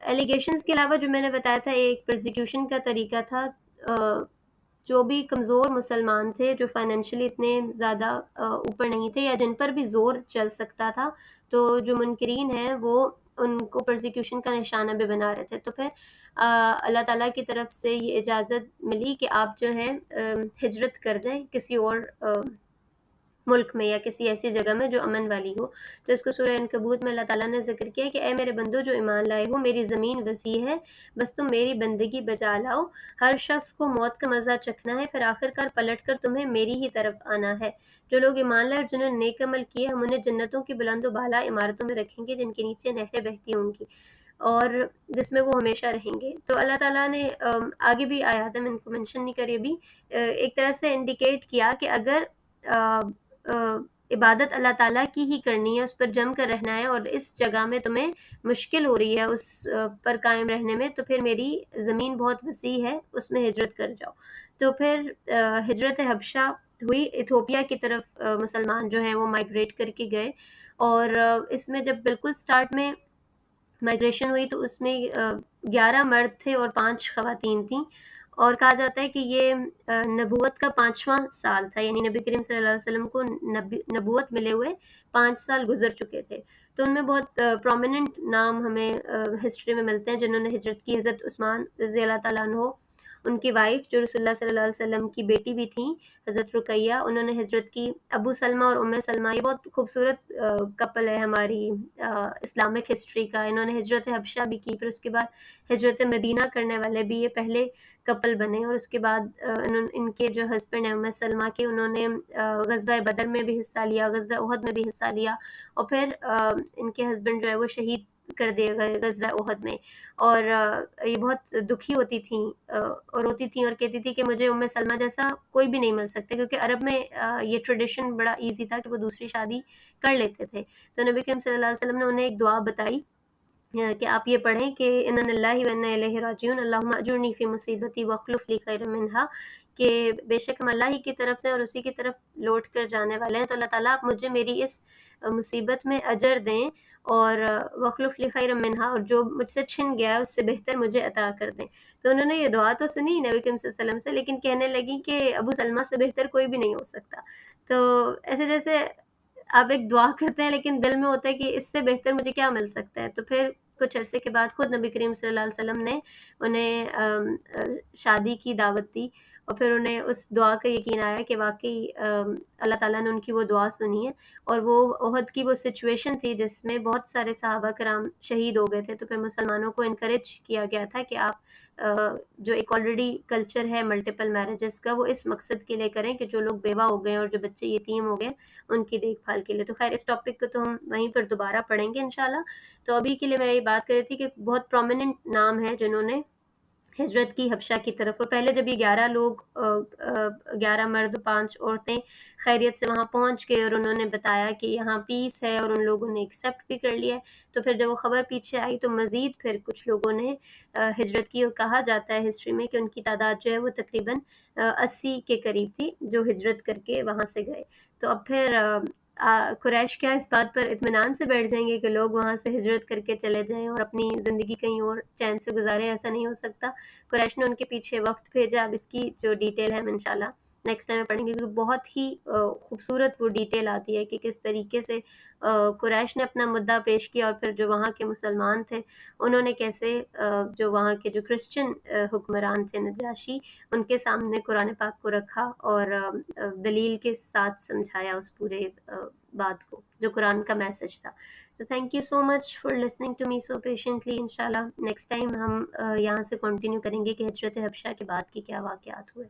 Allegations کے علاوہ جو میں نے بتایا تھا ایک پرسیکیوشن کا طریقہ تھا، جو بھی کمزور مسلمان تھے جو فائنینشلی اتنے زیادہ اوپر نہیں تھے یا جن پر بھی زور چل سکتا تھا، تو جو منکرین ہیں وہ ان کو پرسیکیوشن کا نشانہ بھی بنا رہے تھے. تو پھر اللہ تعالیٰ کی طرف سے یہ اجازت ملی کہ آپ جو ہیں ہجرت کر جائیں کسی اور ملک میں یا کسی ایسی جگہ میں جو امن والی ہو. تو اس کو سورہ عنکبوت میں اللہ تعالیٰ نے ذکر کیا کہ اے میرے بندو جو ایمان لائے ہو، میری زمین وسیع ہے، بس تم میری بندگی بجا لاؤ. ہر شخص کو موت کا مزہ چکھنا ہے، پھر آخر کار پلٹ کر تمہیں میری ہی طرف آنا ہے. جو لوگ ایمان لائے اور جنہوں نے نیک عمل کیے، ہم انہیں جنتوں کی بلند و بالا عمارتوں میں رکھیں گے جن کے نیچے نہریں بہتی ہوں گی اور جس میں وہ ہمیشہ رہیں گے. تو اللہ تعالیٰ نے آگے بھی آیات ہے، میں ان کو منشن نہیں کری ابھی، ایک طرح سے انڈیکیٹ کیا کہ اگر عبادت اللہ تعالیٰ کی ہی کرنی ہے، اس پر جم کر رہنا ہے اور اس جگہ میں تمہیں مشکل ہو رہی ہے اس پر قائم رہنے میں، تو پھر میری زمین بہت وسیع ہے، اس میں ہجرت کر جاؤ. تو پھر ہجرت حبشہ ہوئی، ایتھوپیا کی طرف مسلمان جو ہیں وہ مائیگریٹ کر کے گئے. اور اس میں جب بالکل سٹارٹ میں مائیگریشن ہوئی تو اس میں 11 مرد تھے اور 5 خواتین تھیں. اور کہا جاتا ہے کہ یہ نبوت کا 5واں سال تھا، یعنی نبی کریم صلی اللہ علیہ وسلم کو نبوت ملے ہوئے 5 سال گزر چکے تھے. تو ان میں بہت پرومیننٹ نام ہمیں ہسٹری میں ملتے ہیں جنہوں نے ہجرت کی. حضرت عثمان رضی اللہ تعالیٰ عنہ، ان کی وائف جو رسول اللہ صلی اللہ علیہ وسلم کی بیٹی بھی تھیں، حضرت رقیہ، انہوں نے ہجرت کی. ابو سلمہ اور ام سلمہ، یہ بہت خوبصورت کپل ہے ہماری اسلامک ہسٹری کا. انہوں نے ہجرت حبشہ بھی کی، پھر اس کے بعد ہجرت مدینہ کرنے والے بھی یہ پہلے کپل بنے. اور اس کے بعد ان کے جو ہسبینڈ ہیں ام سلمہ کے، انہوں نے غزوہ بدر میں بھی حصہ لیا، غزوہ احد میں بھی حصہ لیا، اور پھر ان کے ہسبینڈ جو ہے وہ شہید کر دیے گئے غزوہ احد میں. اور یہ بہت دکھی ہوتی تھیں اور روتی تھیں اور کہتی تھی کہ مجھے ام سلمہ جیسا کوئی بھی نہیں مل سکتا، کیونکہ عرب میں یہ ٹریڈیشن بڑا ایزی تھا کہ وہ دوسری شادی کر لیتے تھے. تو نبی کریم صلی اللہ علیہ وسلم نے انہیں ایک دعا بتائی کہ آپ یہ پڑھیں کہ انا للہ و انا الیہ راجعون اللہم اجرنی فی مصیبتی واخلف لی خیرا منہا، کہ بے شک ہم اللہ ہی کی طرف سے اور اسی کی طرف لوٹ کر جانے والے ہیں. تو اللہ تعالیٰ آپ مجھے میری اس مصیبت میں اجر دیں اور واخلف لی خیرا منہا، اور جو مجھ سے چھن گیا ہے اس سے بہتر مجھے عطا کر دیں. تو انہوں نے یہ دعا تو سنی نبی کریم صلی اللہ علیہ وسلم سے، لیکن کہنے لگی کہ ابو سلمہ سے بہتر کوئی بھی نہیں ہو سکتا. تو ایسے جیسے آپ ایک دعا کرتے ہیں لیکن دل میں ہوتا ہے کہ اس سے بہتر مجھے کیا مل سکتا ہے. تو پھر کچھ عرصے کے بعد خود نبی کریم صلی اللہ علیہ وسلم نے انہیں شادی کی دعوت دی، اور پھر انہیں اس دعا کا یقین آیا کہ واقعی اللہ تعالیٰ نے ان کی وہ دعا سنی ہے. اور وہ احد کی وہ سچویشن تھی جس میں بہت سارے صحابہ کرام شہید ہو گئے تھے. تو پھر مسلمانوں کو انکریج کیا گیا تھا کہ آپ جو ایک آلریڈی کلچر ہے ملٹیپل میرجز کا، وہ اس مقصد کے لیے کریں کہ جو لوگ بیوہ ہو گئے اور جو بچے یتیم ہو گئے ان کی دیکھ بھال کے لیے. تو خیر اس ٹاپک کو تو ہم وہیں پر دوبارہ پڑھیں گے انشاءاللہ. تو ابھی کے لیے میں یہ بات کر رہی تھی کہ بہت پرومیننٹ نام ہیں جنہوں نے ہجرت کی حبشہ کی طرف. اور پہلے جب یہ 11 لوگ 11 مرد 5 عورتیں خیریت سے وہاں پہنچ گئے اور انہوں نے بتایا کہ یہاں پیس ہے اور ان لوگوں نے ایکسیپٹ بھی کر لیا ہے، تو پھر جب وہ خبر پیچھے آئی تو مزید پھر کچھ لوگوں نے ہجرت کی. اور کہا جاتا ہے ہسٹری میں کہ ان کی تعداد جو ہے وہ تقریباً 80 کے قریب تھی جو ہجرت کر کے وہاں سے گئے. تو اب پھر قریش کیا اس بات پر اطمینان سے بیٹھ جائیں گے کہ لوگ وہاں سے ہجرت کر کے چلے جائیں اور اپنی زندگی کہیں اور چین سے گزاریں؟ ایسا نہیں ہو سکتا. قریش نے ان کے پیچھے وفد بھیجا. اب اس کی جو ڈیٹیل ہے ہم انشاءاللہ نیکسٹ ٹائم میں پڑھیں گے، کیونکہ بہت ہی خوبصورت وہ ڈیٹیل آتی ہے کہ کس طریقے سے قریش نے اپنا مدعا پیش کیا، اور پھر جو وہاں کے مسلمان تھے انہوں نے کیسے جو وہاں کے جو کرسچن حکمران تھے نجاشی، ان کے سامنے قرآن پاک کو رکھا اور دلیل کے ساتھ سمجھایا اس پورے بات کو جو قرآن کا میسج تھا. So thank you so much for listening to me so patiently. انشاءاللہ نیکسٹ ٹائم ہم یہاں سے کنٹینیو کریں گے کہ ہجرت حبشہ کے بعد کی کیا واقعات ہوئے.